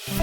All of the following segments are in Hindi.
भगवान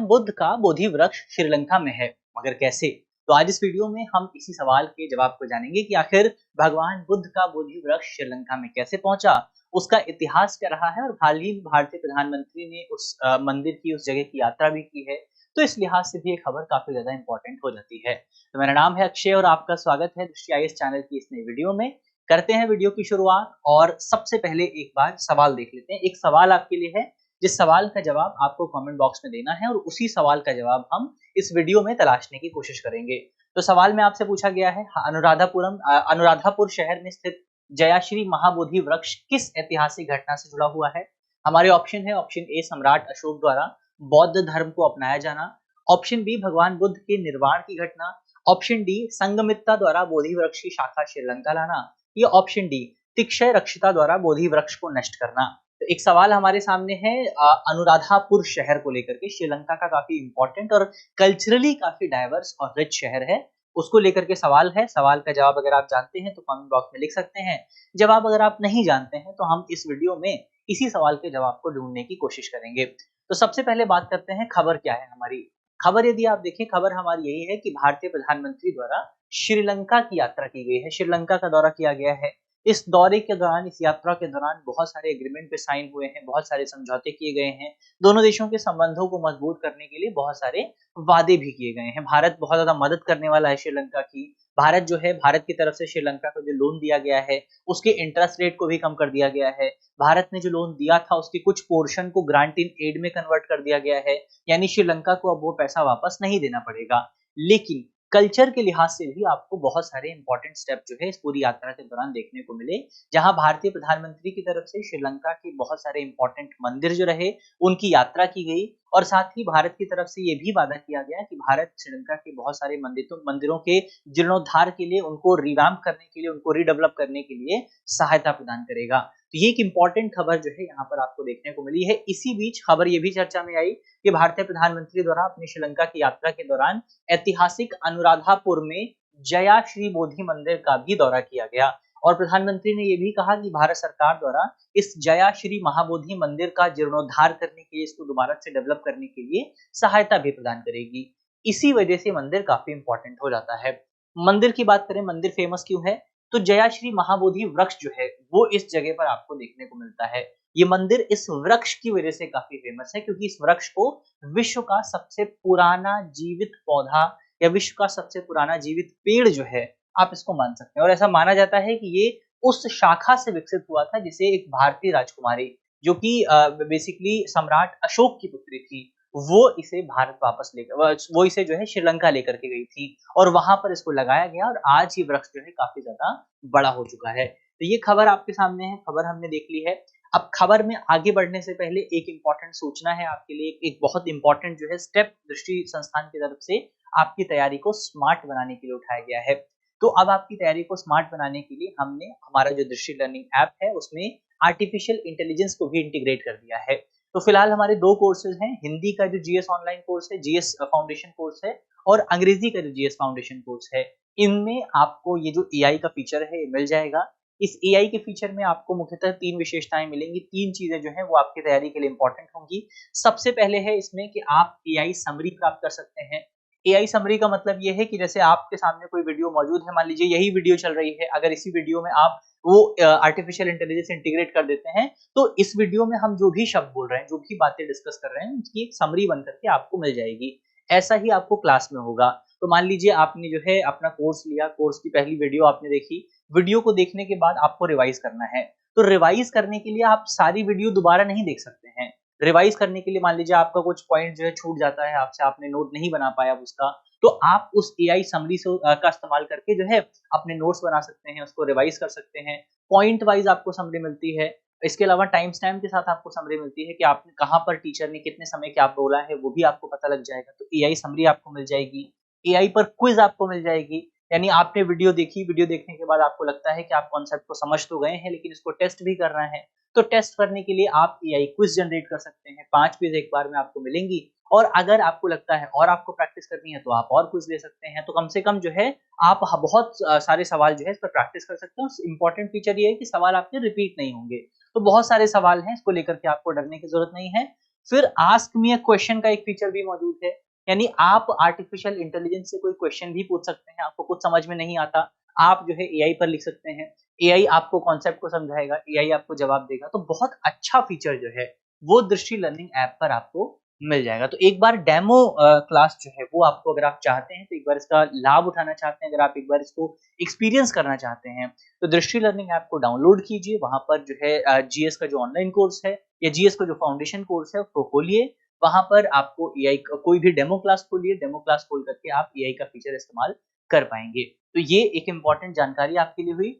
बुद्ध का बोधि वृक्ष श्रीलंका में है, मगर कैसे? तो आज इस वीडियो में हम इसी सवाल के जवाब को जानेंगे कि आखिर भगवान बुद्ध का बोधि वृक्ष श्रीलंका में कैसे पहुंचा, उसका इतिहास क्या रहा है और हाल ही में भारतीय प्रधानमंत्री ने उस मंदिर की, उस जगह की यात्रा भी की है। तो इस लिहाज से भी ये खबर काफी ज्यादा इंपॉर्टेंट हो जाती है। तो मेरा नाम है अक्षय और आपका स्वागत है दृष्टि आईएएस चैनल की इस नई वीडियो में। करते हैं वीडियो की शुरुआत और सबसे पहले एक बार सवाल देख लेते हैं। एक सवाल आपके लिए है, जिस सवाल का जवाब आपको कमेंट बॉक्स में देना है और उसी सवाल का जवाब हम इस वीडियो में तलाशने की कोशिश करेंगे। तो सवाल में आपसे पूछा गया है, अनुराधापुर शहर में स्थित जयाश्री महाबोधि वृक्ष किस ऐतिहासिक घटना से जुड़ा हुआ है? हमारे ऑप्शन है, ऑप्शन ए सम्राट अशोक द्वारा बौद्ध धर्म को अपनाया जाना, ऑप्शन बी भगवान बुद्ध के निर्वाण की घटना, ऑप्शन डी संगमित्ता द्वारा बोधि वृक्ष की शाखा श्रीलंका लाना, या ऑप्शन डी तिक्षय रक्षिता द्वारा बोधि वृक्ष को नष्ट करना। तो एक सवाल हमारे सामने है अनुराधापुर शहर को लेकर के। श्रीलंका का काफी इंपॉर्टेंट और कल्चरली काफी डाइवर्स और रिच शहर है, उसको लेकर के सवाल है। सवाल का जवाब अगर आप जानते हैं तो कमेंट बॉक्स में लिख सकते हैं। जवाब अगर आप नहीं जानते हैं तो हम इस वीडियो में इसी सवाल के जवाब को ढूंढने की कोशिश करेंगे। तो सबसे पहले बात करते हैं, खबर क्या है हमारी। खबर यदि आप देखें, खबर हमारी यही है कि भारतीय प्रधानमंत्री द्वारा श्रीलंका की यात्रा की गई है, श्रीलंका का दौरा किया गया है। इस दौरे के दौरान, इस यात्रा के दौरान बहुत सारे एग्रीमेंट पे साइन हुए हैं, बहुत सारे समझौते किए गए हैं। दोनों देशों के संबंधों को मजबूत करने के लिए बहुत सारे वादे भी किए गए हैं। भारत बहुत ज्यादा मदद करने वाला है श्रीलंका की। भारत जो है, भारत की तरफ से श्रीलंका को जो लोन दिया गया है उसके इंटरेस्ट रेट को भी कम कर दिया गया है। भारत ने जो लोन दिया था उसके कुछ पोर्शन को ग्रांट इन एड में कन्वर्ट कर दिया गया है, यानी श्रीलंका को अब वो पैसा वापस नहीं देना पड़ेगा। लेकिन कल्चर के लिहाज से भी आपको बहुत सारे इंपॉर्टेंट स्टेप जो है इस पूरी यात्रा के दौरान देखने को मिले, जहां भारतीय प्रधानमंत्री की तरफ से श्रीलंका के बहुत सारे इंपॉर्टेंट मंदिर जो रहे उनकी यात्रा की गई, और साथ ही भारत की तरफ से ये भी वादा किया गया कि भारत श्रीलंका के बहुत सारे मंदिरों के जीर्णोद्धार के लिए, उनको रिवैम्प करने के लिए, उनको रीडेवलप करने के लिए सहायता प्रदान करेगा। तो ये एक इंपॉर्टेंट खबर जो है यहाँ पर आपको देखने को मिली है। इसी बीच खबर ये भी चर्चा में आई कि भारतीय प्रधानमंत्री द्वारा अपनी श्रीलंका की यात्रा के दौरान ऐतिहासिक अनुराधापुर में जया श्री बोधि मंदिर का भी दौरा किया गया, और प्रधानमंत्री ने यह भी कहा कि भारत सरकार द्वारा इस जया श्री महाबोधि मंदिर का जीर्णोद्धार करने के लिए, इसको दोबारा से डेवलप करने के लिए सहायता भी प्रदान करेगी। इसी वजह से मंदिर काफी इंपॉर्टेंट हो जाता है। मंदिर की बात करें, मंदिर फेमस क्यों है? तो जया श्री महाबोधि वृक्ष जो है वो इस जगह पर आपको देखने को मिलता है। ये मंदिर इस वृक्ष की वजह से काफी फेमस है, क्योंकि इस वृक्ष को विश्व का सबसे पुराना जीवित पौधा या विश्व का सबसे पुराना जीवित पेड़ जो है, आप इसको मान सकते हैं। और ऐसा माना जाता है कि ये उस शाखा से विकसित हुआ था जिसे एक भारतीय राजकुमारी, जो कि बेसिकली सम्राट अशोक की पुत्री थी, वो इसे भारत वापस लेकर, वो इसे जो है श्रीलंका लेकर के गई थी और वहां पर इसको लगाया गया, और आज ये वृक्ष जो है काफी ज्यादा बड़ा हो चुका है। तो ये खबर आपके सामने है, खबर हमने देख ली है। अब खबर में आगे बढ़ने से पहले एक इंपॉर्टेंट सूचना है आपके लिए, एक बहुत इंपॉर्टेंट जो है स्टेप दृष्टि संस्थान की तरफ से आपकी तैयारी को स्मार्ट बनाने के लिए उठाया गया है। तो अब आपकी तैयारी को स्मार्ट बनाने के लिए हमने हमारा जो दृष्टि लर्निंग ऐप है उसमें आर्टिफिशियल इंटेलिजेंस को भी इंटीग्रेट कर दिया है। तो फिलहाल हमारे दो कोर्सेज हैं, हिंदी का जो जीएस ऑनलाइन कोर्स है, जीएस फाउंडेशन कोर्स है, और अंग्रेजी का जो जीएस फाउंडेशन कोर्स है। इनमें आपको ये जो एआई का फीचर है ये मिल जाएगा। इस एआई के फीचर में आपको मुख्यतः तीन विशेषताएं मिलेंगी, तीन चीजें जो है वो आपकी तैयारी के लिए इंपॉर्टेंट होंगी। सबसे पहले है इसमें कि आप एआई समरी प्राप्त कर सकते हैं। एआई समरी का मतलब ये है कि जैसे आपके सामने कोई वीडियो मौजूद है, मान लीजिए यही वीडियो चल रही है, अगर इसी वीडियो में आप वो आर्टिफिशियल इंटेलिजेंस इंटीग्रेट कर देते हैं तो इस वीडियो में हम जो भी शब्द बोल रहे हैं, जो भी बातें डिस्कस कर रहे हैं, उसकी एक समरी बन करके आपको मिल जाएगी। ऐसा ही आपको क्लास में होगा। तो मान लीजिए आपने जो है अपना कोर्स लिया, कोर्स की पहली वीडियो आपने देखी, वीडियो को देखने के बाद आपको रिवाइज करना है। तो रिवाइज करने के लिए आप सारी वीडियो दोबारा नहीं देख सकते हैं। रिवाइज करने के लिए मान लीजिए आपका कुछ पॉइंट जो है छूट जाता है आपसे, आपने नोट नहीं बना पाया उसका, तो आप उस एआई समरी से का इस्तेमाल करके जो है अपने नोट्स बना सकते हैं, उसको रिवाइज कर सकते हैं। पॉइंट वाइज आपको समरी मिलती है। इसके अलावा टाइम स्टैम्प के साथ आपको समरी मिलती है कि आपने कहाँ पर टीचर ने कितने समय क्या बोला है, वो भी आपको पता लग जाएगा। तो एआई समरी आपको मिल जाएगी। एआई पर क्विज आपको मिल जाएगी, यानी आपने वीडियो देखी, वीडियो देखने के बाद आपको लगता है कि आप कॉन्सेप्ट को समझ तो गए हैं लेकिन इसको टेस्ट भी करना है, तो टेस्ट करने के लिए आप एआई क्विज जनरेट कर सकते हैं। 5 क्विज एक बार में आपको मिलेंगी और अगर आपको लगता है और आपको प्रैक्टिस करनी है तो आप और क्विज ले सकते हैं। तो कम से कम जो है आप बहुत सारे सवाल जो है इस पर प्रैक्टिस कर सकते हैं। इंपॉर्टेंट फीचर ये है कि सवाल आपके रिपीट नहीं होंगे। तो बहुत सारे सवाल हैं, इसको लेकर के आपको डरने की जरूरत नहीं है। फिर आस्क मी अ क्वेश्चन का एक फीचर भी मौजूद है, यानी आप आर्टिफिशियल इंटेलिजेंस से कोई क्वेश्चन भी पूछ सकते हैं। आपको कुछ समझ में नहीं आता, आप जो है एआई पर लिख सकते हैं, एआई आपको कॉन्सेप्ट को समझाएगा, एआई आपको जवाब देगा। तो बहुत अच्छा फीचर जो है वो दृष्टि लर्निंग ऐप पर आपको मिल जाएगा। तो एक बार डेमो क्लास जो है वो आपको अगर आप चाहते हैं, तो एक बार इसका लाभ उठाना चाहते हैं, अगर आप एक बार इसको एक्सपीरियंस करना चाहते हैं, तो दृष्टि लर्निंग ऐप को डाउनलोड कीजिए। वहां पर जो है जीएस का जो ऑनलाइन कोर्स है या जीएस का जो फाउंडेशन कोर्स है उसको खोलिए। वहां पर आपको एआई का कोई भी डेमो क्लास खोलिए, डेमो क्लास खोल करके आप एआई का फीचर इस्तेमाल कर पाएंगे। तो ये एक इंपॉर्टेंट जानकारी आपके लिए हुई।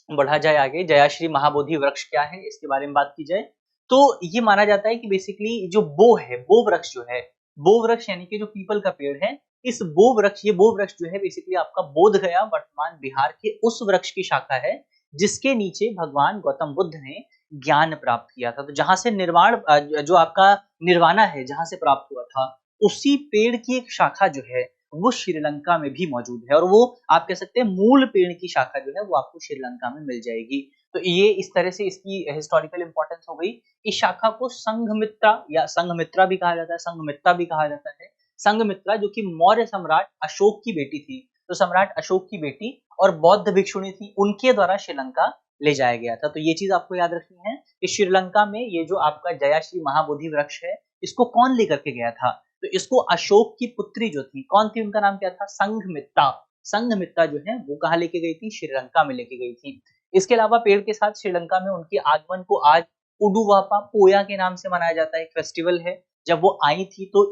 बढ़ा जाए आगे, जयाश्री महाबोधि वृक्ष क्या है इसके बारे में बात की जाए, तो ये माना जाता है कि बेसिकली जो बो है, बो वृक्ष जो है, बो वृक्ष यानी कि जो पीपल का पेड़ है, इस बो वृक्ष, ये बो वृक्ष जो है बेसिकली आपका बोध गया वर्तमान बिहार के उस वृक्ष की शाखा है जिसके नीचे भगवान गौतम बुद्ध ने ज्ञान प्राप्त किया था। तो जहां से निर्वाण जो आपका निर्वाणा है जहां से प्राप्त हुआ था, उसी पेड़ की एक शाखा जो है वो श्रीलंका में भी मौजूद है और वो आप कह सकते हैं मूल पेड़ की शाखा जो है वो आपको श्रीलंका में मिल जाएगी। तो ये इस तरह से इसकी हिस्टोरिकल इंपॉर्टेंस हो गई। इस शाखा को संघमित्रा या संघमित्रा भी कहा जाता है, संघमित्रा भी कहा जाता है। संघमित्रा जो कि मौर्य सम्राट अशोक की बेटी थी, तो सम्राट अशोक की बेटी और बौद्ध भिक्षुणी थी, उनके द्वारा श्रीलंका ले जाया गया था। तो ये चीज आपको याद रखनी है कि श्रीलंका में ये जो आपका जयाश्री महाबोधि वृक्ष है, इसको कौन लेकर के गया था? तो इसको अशोक की पुत्री जो थी, कौन थी, उनका नाम क्या था? संघमित्रा। संघमित्रा जो है वो कहाँ लेके गई थी? श्रीलंका में लेके गई थी। इसके अलावा पेड़ के साथ श्रीलंका में उनके आगमन को आज उडुवापा पोया के नाम से मनाया जाता है। एक फेस्टिवल है, जब वो आई थी तो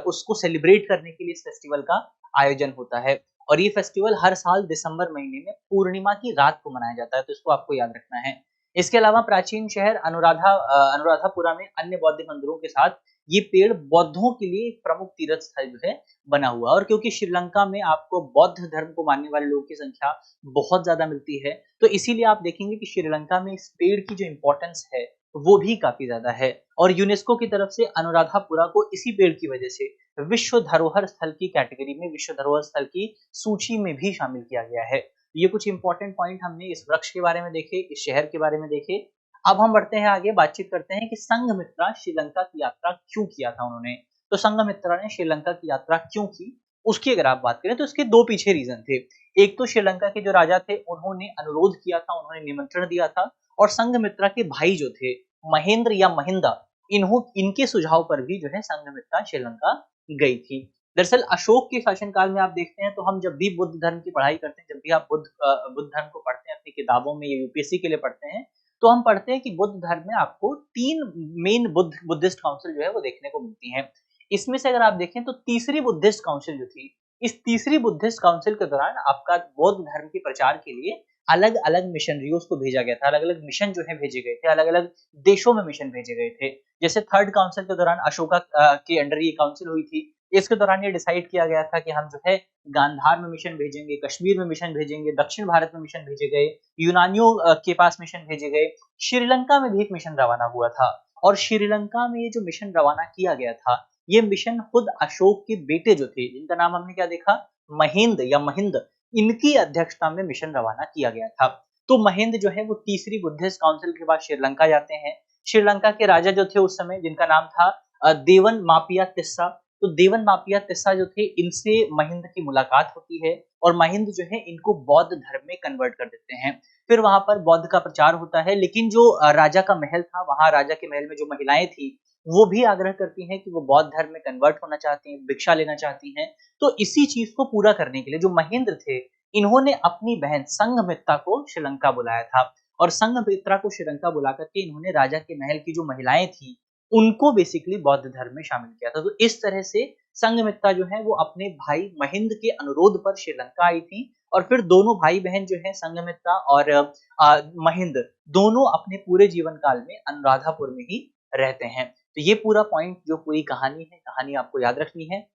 उसको सेलिब्रेट करने के लिए इस फेस्टिवल का आयोजन होता है और ये फेस्टिवल हर साल दिसंबर महीने में पूर्णिमा की रात को मनाया जाता है। तो इसको आपको याद रखना है। इसके अलावा प्राचीन शहर अनुराधापुरा में अन्य बौद्ध मंदिरों के साथ ये पेड़ बौद्धों के लिए एक प्रमुख तीर्थ स्थल जो है बना हुआ। और क्योंकि श्रीलंका में आपको बौद्ध धर्म को मानने वाले लोगों की संख्या बहुत ज्यादा मिलती है, तो इसीलिए आप देखेंगे कि श्रीलंका में इस पेड़ की जो इंपॉर्टेंस है वो भी काफी ज्यादा है। और यूनेस्को की तरफ से अनुराधापुरा को इसी पेड़ की वजह से विश्व धरोहर स्थल की कैटेगरी में, विश्व धरोहर स्थल की सूची में भी शामिल किया गया है। ये कुछ इंपॉर्टेंट पॉइंट हमने इस वृक्ष के बारे में देखे, इस शहर के बारे में देखे। अब हम बढ़ते हैं आगे, बातचीत करते हैं कि संघमित्रा श्रीलंका की यात्रा क्यों किया था उन्होंने। तो संघमित्रा ने श्रीलंका की यात्रा क्यों की, उसकी अगर आप बात करें तो इसके दो पीछे रीजन थे। एक तो श्रीलंका के जो राजा थे उन्होंने अनुरोध किया था, उन्होंने निमंत्रण दिया था, और संघमित्रा के भाई जो थे महेंद्र या महिंदा, इनके सुझाव पर भी जो है संघमित्रा श्रीलंका गई थी। दरअसल अशोक के शासनकाल में आप देखते हैं, तो हम जब भी बुद्ध धर्म की पढ़ाई करते हैं, जब भी आप बुद्ध धर्म को पढ़ते हैं अपनी किताबों में या यूपीएससी के लिए पढ़ते हैं, तो हम पढ़ते हैं कि बुद्ध धर्म में आपको 3 मेन बुद्धिस्ट काउंसिल जो है वो देखने को मिलती हैं। इसमें से अगर आप देखें तो तीसरी बुद्धिस्ट काउंसिल जो थी, इस तीसरी बुद्धिस्ट काउंसिल के दौरान आपका बौद्ध धर्म के प्रचार के लिए अलग अलग मिशनरियों को भेजा गया था, अलग अलग मिशन जो है भेजे गए थे, अलग अलग देशों में मिशन भेजे गए थे। जैसे थर्ड काउंसिल के दौरान अशोका के अंडर ये काउंसिल हुई थी। इसके दौरान ये डिसाइड किया गया था कि हम जो है गांधार में मिशन भेजेंगे, कश्मीर में मिशन भेजेंगे, दक्षिण भारत में मिशन भेजे गए, यूनानियों के पास मिशन भेजे गए, श्रीलंका में भी एक मिशन रवाना हुआ था। और श्रीलंका में ये जो मिशन रवाना किया गया था, ये मिशन खुद अशोक के बेटे जो थे, जिनका नाम हमने क्या देखा, महेंद्र या महिंद, इनकी अध्यक्षता में मिशन रवाना किया गया था। तो महेंद्र जो है वो तीसरी बुद्धिस्ट काउंसिल के बाद श्रीलंका जाते हैं। श्रीलंका के राजा जो थे उस समय, जिनका नाम था देवन मापिया तिस्सा, तो देवन मापिया तिस्सा जो थे, इनसे महिंद की मुलाकात होती है और महिंद जो है इनको बौद्ध धर्म में कन्वर्ट कर देते हैं। फिर वहां पर बौद्ध का प्रचार होता है, लेकिन जो राजा का महल था, वहां राजा के महल में जो महिलाएं थी वो भी आग्रह करती हैं कि वो बौद्ध धर्म में कन्वर्ट होना चाहती हैं, भिक्षा लेना चाहती हैं। तो इसी चीज को पूरा करने के लिए जो महेंद्र थे, इन्होंने अपनी बहन संघमित्रा को श्रीलंका बुलाया था और संघमित्रा को श्रीलंका बुला करके इन्होंने राजा के महल की जो महिलाएं थी उनको बेसिकली बौद्ध धर्म में शामिल किया था। तो इस तरह से संघमित्रा जो है वो अपने भाई महिंद के अनुरोध पर श्रीलंका आई थी और फिर दोनों भाई बहन जो है संघमित्रा और महिंद, दोनों अपने पूरे जीवन काल में अनुराधापुर में ही रहते हैं। तो ये पूरा पॉइंट, जो पूरी कहानी है, कहानी आपको याद रखनी है।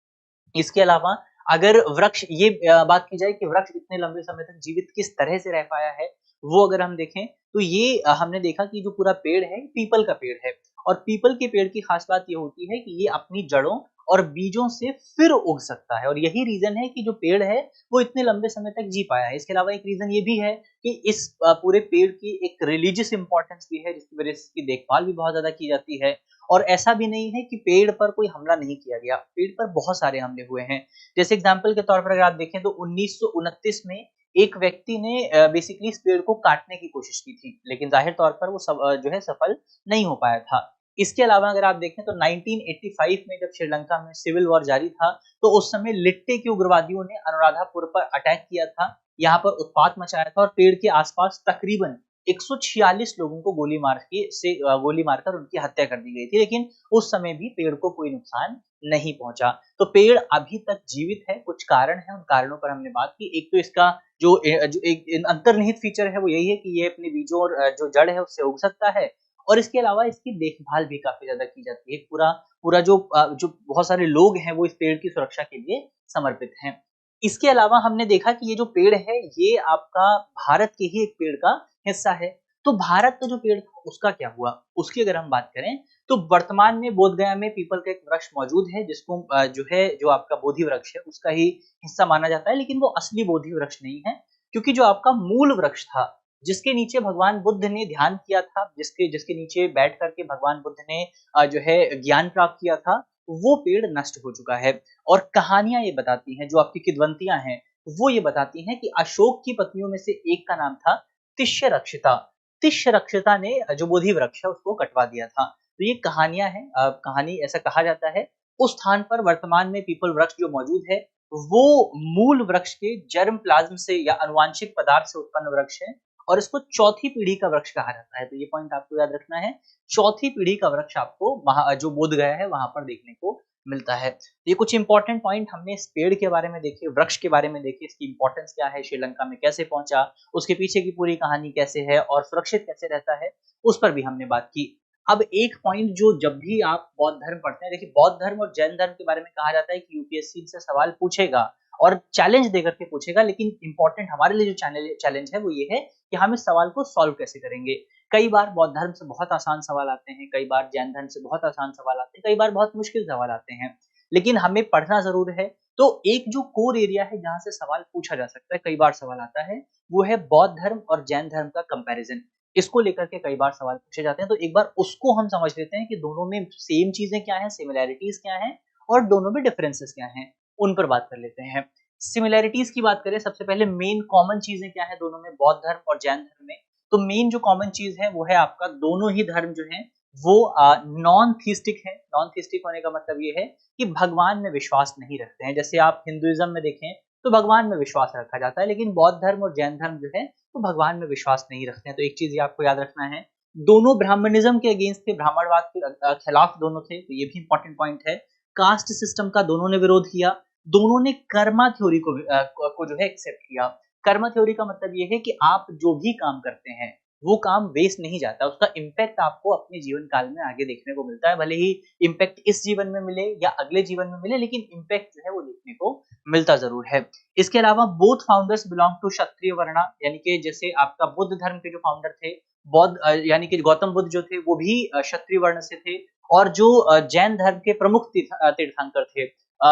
इसके अलावा अगर वृक्ष ये बात की जाए कि वृक्ष इतने लंबे समय तक जीवित किस तरह से रह पाया है, वो अगर हम देखें तो ये हमने देखा कि जो पूरा पेड़ है पीपल का पेड़ है और पीपल के पेड़ की खास बात ये होती है कि ये अपनी जड़ों और बीजों से फिर उग सकता है और यही रीजन है कि जो पेड़ है वो इतने लंबे समय तक जी पाया है। इसके अलावा एक रीजन ये भी है कि इस पूरे पेड़ की एक रिलीजियस इंपॉर्टेंस भी है जिसकी वजह से इसकी देखभाल भी बहुत ज्यादा की जाती है और ऐसा भी नहीं है कि पेड़ पर कोई हमला नहीं किया गया, पेड़ पर बहुत सारे हमले हुए हैं। जैसे एग्जाम्पल के तौर पर अगर आप देखें तो 1929 में एक व्यक्ति ने बेसिकली इस पेड़ को काटने की कोशिश की थी लेकिन जाहिर तौर पर वो जो है सफल नहीं हो पाया था। इसके अलावा अगर आप देखें तो 1985 में जब श्रीलंका में सिविल वॉर जारी था तो उस समय लिट्टे के उग्रवादियों ने अनुराधापुर पर अटैक किया था, यहाँ पर उत्पात मचाया था और पेड़ के आसपास तकरीबन 146 लोगों को गोली मारकर उनकी हत्या कर दी गई थी लेकिन उस समय भी पेड़ को कोई नुकसान नहीं पहुंचा। तो पेड़ अभी तक जीवित है, कुछ कारण है, उन कारणों पर हमने बात की। एक तो इसका जो एक अंतर्निहित फीचर है वो यही है कि ये अपने बीजों और जो जड़ है उससे उग सकता है और इसके अलावा इसकी देखभाल भी काफी ज्यादा की जाती है। पूरा पूरा जो बहुत सारे लोग हैं वो इस पेड़ की सुरक्षा के लिए समर्पित हैं। इसके अलावा हमने देखा कि ये जो पेड़ है ये आपका भारत के ही एक पेड़ का हिस्सा है। तो भारत का जो पेड़ था उसका क्या हुआ, उसकी अगर हम बात करें तो वर्तमान में बोधगया में पीपल का एक वृक्ष मौजूद है जिसको जो आपका बोधि वृक्ष है उसका ही हिस्सा माना जाता है लेकिन वो असली बोधि वृक्ष नहीं है क्योंकि जो आपका मूल वृक्ष था जिसके नीचे भगवान बुद्ध ने ध्यान किया था, जिसके जिसके नीचे बैठ करके भगवान बुद्ध ने जो है ज्ञान प्राप्त किया था, वो पेड़ नष्ट हो चुका है। और कहानियां ये बताती हैं, जो आपकी किद्वंतियां हैं वो ये बताती हैं कि अशोक की पत्नियों में से एक का नाम था तिष्य रक्षिता। तिष्य रक्षिता ने जो बोधि वृक्ष है उसको कटवा दिया था। तो ये कहानियां हैं, कहानी ऐसा कहा जाता है। उस स्थान पर वर्तमान में पीपल वृक्ष जो मौजूद है वो मूल वृक्ष के जर्म प्लाज्म से या अनुवांशिक पदार्थ से उत्पन्न वृक्ष है और इसको चौथी पीढ़ी का वृक्ष कहा जाता है। तो ये पॉइंट आपको याद रखना है, चौथी पीढ़ी का वृक्ष आपको वहां जो बोध गया है वहां पर देखने को मिलता है। ये कुछ इंपॉर्टेंट पॉइंट हमने इस पेड़ के बारे में देखे, वृक्ष के बारे में देखे, इसकी इंपॉर्टेंस क्या है, श्रीलंका में कैसे पहुंचा, उसके पीछे की पूरी कहानी कैसे है और सुरक्षित कैसे रहता है, उस पर भी हमने बात की। अब एक पॉइंट जो जब भी आप बौद्ध धर्म पढ़ते हैं, देखिए बौद्ध धर्म और जैन धर्म के बारे में कहा जाता है कि यूपीएससी इनसे सवाल पूछेगा और चैलेंज देकर के पूछेगा, लेकिन इंपॉर्टेंट हमारे लिए जो चैलेंज है वो ये है कि हम इस सवाल को सॉल्व कैसे करेंगे। कई बार बौद्ध धर्म से बहुत आसान सवाल आते हैं, कई बार जैन धर्म से बहुत आसान सवाल आते हैं, कई बार बहुत मुश्किल सवाल आते हैं, लेकिन हमें पढ़ना जरूर है। तो एक जो कोर एरिया है जहां से सवाल पूछा जा सकता है, कई बार सवाल आता है, वो है बौद्ध धर्म और जैन धर्म का कंपैरिजन। इसको लेकर के कई बार सवाल पूछे जाते हैं, तो एक बार उसको हम समझ लेते हैं कि दोनों में सेम चीजें क्या है, सिमिलैरिटीज क्या है और दोनों में डिफरेंसेस क्या हैं, उन पर बात कर लेते हैं। सिमिलैरिटीज की बात करें, सबसे पहले मेन कॉमन चीजें क्या है दोनों में, बौद्ध धर्म और जैन धर्म में। तो मेन जो कॉमन चीज है वो है आपका दोनों ही धर्म जो है वो नॉन थीस्टिक है। नॉन थीस्टिक होने का मतलब ये है कि भगवान में विश्वास नहीं रखते हैं। जैसे आप हिंदुइज्म में देखें तो भगवान में विश्वास रखा जाता है, लेकिन बौद्ध धर्म और जैन धर्म जो है तो भगवान में विश्वास नहीं रखते हैं। तो एक चीज ये आपको याद रखना है, दोनों ब्राह्मणिज्म के अगेंस्ट थे, ब्राह्मणवाद के खिलाफ दोनों थे, तो ये भी इंपॉर्टेंट पॉइंट है। कास्ट सिस्टम का दोनों ने विरोध किया, दोनों ने कर्मा थ्योरी को जो है एक्सेप्ट किया। कर्मा थ्योरी का मतलब ये है कि आप जो भी काम करते हैं वो काम वेस्ट नहीं जाता, उसका इम्पैक्ट आपको अपने जीवन काल में आगे देखने को मिलता है। भले ही इम्पैक्ट इस जीवन में मिले या अगले जीवन में मिले, लेकिन इम्पैक्ट जो है वो देखने को मिलता जरूर है। इसके अलावा बोथ फाउंडर्स बिलोंग टू क्षत्रिय वर्णा, यानी कि जैसे आपका बुद्ध धर्म के जो फाउंडर थे, बौद्ध यानी कि गौतम बुद्ध जो थे वो भी क्षत्रिय वर्ण से थे, और जो जैन धर्म के प्रमुख तीर्थंकर थे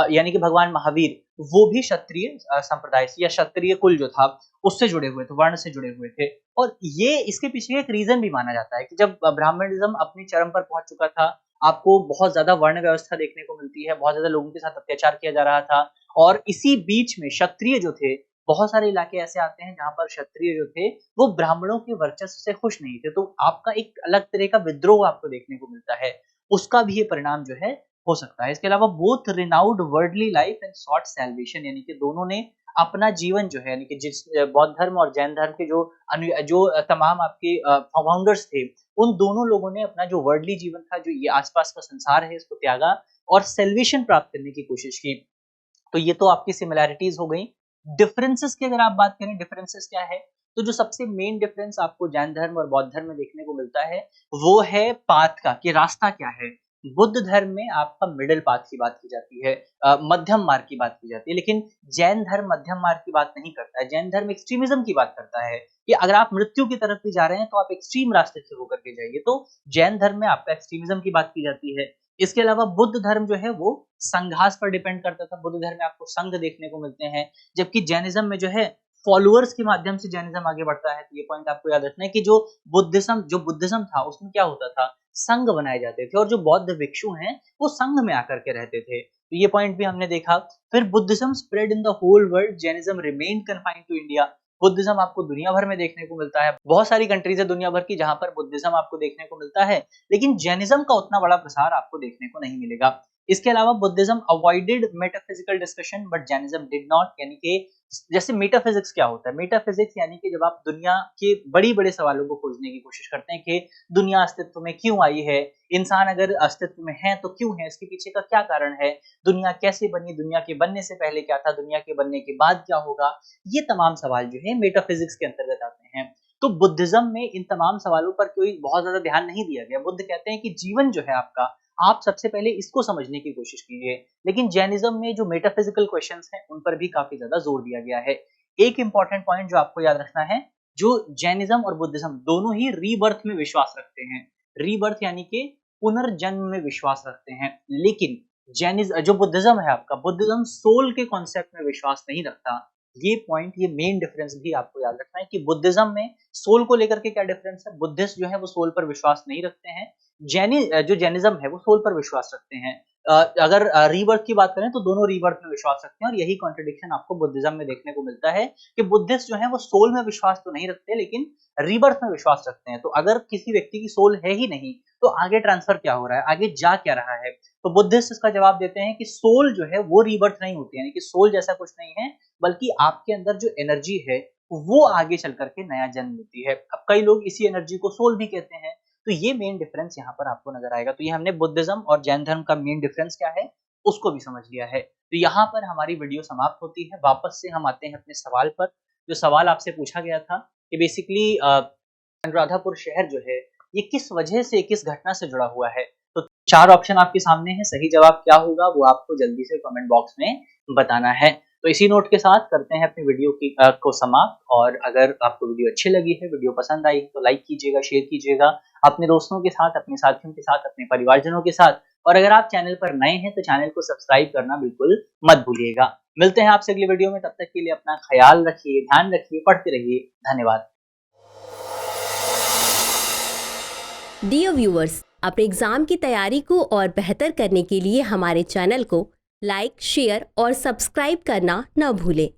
यानी कि भगवान महावीर, वो भी क्षत्रिय संप्रदाय से या क्षत्रिय कुल जो था उससे जुड़े हुए थे, वर्ण से जुड़े हुए थे। और ये इसके पीछे एक रीजन भी माना जाता है कि जब ब्राह्मणिज्म अपनी चरम पर पहुंच चुका था, आपको बहुत ज्यादा वर्ण व्यवस्था देखने को मिलती है, बहुत ज्यादा लोगों के साथ अत्याचार किया जा रहा था, और इसी बीच में क्षत्रिय जो थे, बहुत सारे इलाके ऐसे आते हैं जहां पर क्षत्रिय जो थे वो ब्राह्मणों के वर्चस्व से खुश नहीं थे, तो आपका एक अलग तरह का विद्रोह आपको देखने को मिलता है, उसका भी ये परिणाम जो है हो सकता है। इसके अलावा both renounced worldly life and sought salvation, यानी कि दोनों ने अपना जीवन जो है, यानी कि जिस बौद्ध धर्म और जैन धर्म के जो तमाम आपके फाउंडर्स थे, उन दोनों लोगों ने अपना जो वर्ल्डली जीवन था, जो ये आसपास का संसार है, इसको त्यागा और सेल्वेशन प्राप्त करने की कोशिश की। तो ये तो आपकी सिमिलैरिटीज हो गई। डिफरेंसेस की अगर आप बात करें, डिफरेंसेस क्या है, तो जो सबसे मेन डिफरेंस आपको जैन धर्म और बौद्ध धर्म में देखने को मिलता है वो है पाथ का, कि रास्ता क्या है। बुद्ध धर्म में आपका मिडिल पाथ की बात की जाती है, मध्यम मार्ग की बात की जाती है, लेकिन जैन धर्म मध्यम मार्ग की बात नहीं करता है। जैन धर्म एक्सट्रीमिज्म की बात करता है कि अगर आप मृत्यु की तरफ भी जा रहे हैं तो आप एक्सट्रीम रास्ते से होकर के जाइए। तो जैन धर्म में आपका एक्सट्रीमिज्म की बात की जाती है। इसके अलावा बुद्ध धर्म जो है वो संघास पर डिपेंड करता था। बुद्ध धर्म में आपको संघ देखने को मिलते हैं, जबकि जैनिज्म में जो है फॉलोअर्स के माध्यम से जैनिज्म आगे बढ़ता है। तो ये पॉइंट आपको याद रखना है कि जो बुद्धिज्म था उसमें क्या होता था, संघ बनाए जाते थे, और जो बौद्ध भिक्षु हैं वो संघ में आकर के रहते थे। तो ये पॉइंट भी हमने देखा। फिर Buddhism spread in the whole world, Jainism remain confined to India. Buddhism आपको दुनिया भर में देखने को मिलता है। बहुत सारी कंट्रीज है दुनिया भर की जहां पर बुद्धिज्म आपको देखने को मिलता है, लेकिन जैनिज्म का उतना बड़ा प्रसार आपको देखने को नहीं मिलेगा। इसके अलावा Buddhism avoided metaphysical discussion but Jainism did not, यानी कि जैसे मेटाफिजिक्स क्या होता है, मेटाफिजिक्स यानी कि जब आप दुनिया के बड़े-बड़े सवालों को खोजने की कोशिश करते हैं कि दुनिया अस्तित्व में क्यों आई है, इंसान अगर अस्तित्व में है तो क्यों है, इसके पीछे का क्या कारण है, दुनिया कैसे बनी, दुनिया के बनने से पहले क्या था, दुनिया के बनने के बाद क्या होगा, ये तमाम सवाल जो है मेटाफिजिक्स के अंतर्गत आते हैं। तो बुद्धिज्म में इन तमाम सवालों पर कोई बहुत ज्यादा ध्यान नहीं दिया गया। बुद्ध कहते हैं कि जीवन जो है आपका, आप सबसे पहले इसको समझने की कोशिश कीजिए। लेकिन जैनिज्म में जो मेटाफिजिकल क्वेश्चंस हैं उन पर भी काफी ज्यादा जोर दिया गया है। एक इंपॉर्टेंट पॉइंट जो आपको याद रखना है, जो जैनिज्म और बुद्धिज्म दोनों ही रीबर्थ में विश्वास रखते हैं। रीबर्थ यानी कि पुनर्जन्म में विश्वास रखते हैं, लेकिन जो बुद्धिज्म है आपका, बुद्धिज्म सोल के कॉन्सेप्ट में विश्वास नहीं रखता। ये पॉइंट, ये मेन डिफरेंस भी आपको याद रखना है कि बुद्धिज्म में सोल को लेकर के क्या डिफरेंस है। बुद्धिस्ट जो है वो सोल पर विश्वास नहीं रखते हैं, जो जैनिज्म है वो सोल पर विश्वास रखते हैं। अगर रीबर्थ की बात करें तो दोनों रीबर्थ में विश्वास रखते हैं, और यही कॉन्ट्रडिक्शन आपको बुद्धिज्म में देखने को मिलता है कि बुद्धिस्ट जो है वो सोल में विश्वास तो नहीं रखते लेकिन रीबर्थ में विश्वास रखते हैं। तो अगर किसी व्यक्ति की सोल है ही नहीं तो आगे ट्रांसफर क्या हो रहा है, आगे जा क्या रहा है। तो बुद्धिस्ट इसका जवाब देते हैं कि सोल जो है वो रीबर्थ नहीं होती, यानी कि सोल जैसा कुछ नहीं है, बल्कि आपके अंदर जो एनर्जी है वो आगे चल करके नया जन्म लेती है। अब कई लोग इसी एनर्जी को सोल भी कहते हैं। तो ये मेन डिफरेंस यहाँ पर आपको नजर आएगा। तो ये हमने बुद्धिज्म और जैन धर्म का मेन डिफरेंस क्या है उसको भी समझ लिया है। तो यहाँ पर हमारी वीडियो समाप्त होती है। वापस से हम आते हैं अपने सवाल पर। जो सवाल आपसे पूछा गया था कि बेसिकली अनुराधापुर शहर जो है ये किस वजह से, किस घटना से जुड़ा हुआ है। तो 4 ऑप्शन आपके सामने है, सही जवाब क्या होगा वो आपको जल्दी से कमेंट बॉक्स में बताना है। तो इसी नोट के साथ करते हैं अपनी वीडियो को समाप्त। और अगर आपको वीडियो अच्छी लगी है, वीडियो पसंद आई तो लाइक कीजिएगा, शेयर कीजिएगा अपने दोस्तों के साथ, अपने साथियों के साथ, अपने परिवारजनों के साथ। और अगर आप चैनल पर नए हैं तो चैनल को सब्सक्राइब करना बिल्कुल मत भूलिएगा। मिलते हैं आपसे अगली वीडियो में, तब तक के लिए अपना ख्याल रखिए, ध्यान रखिए, पढ़ते रहिए। धन्यवाद। डियर व्यूअर्स, अपने एग्जाम की तैयारी को और बेहतर करने के लिए हमारे चैनल को लाइक, शेयर और सब्सक्राइब करना न भूलें।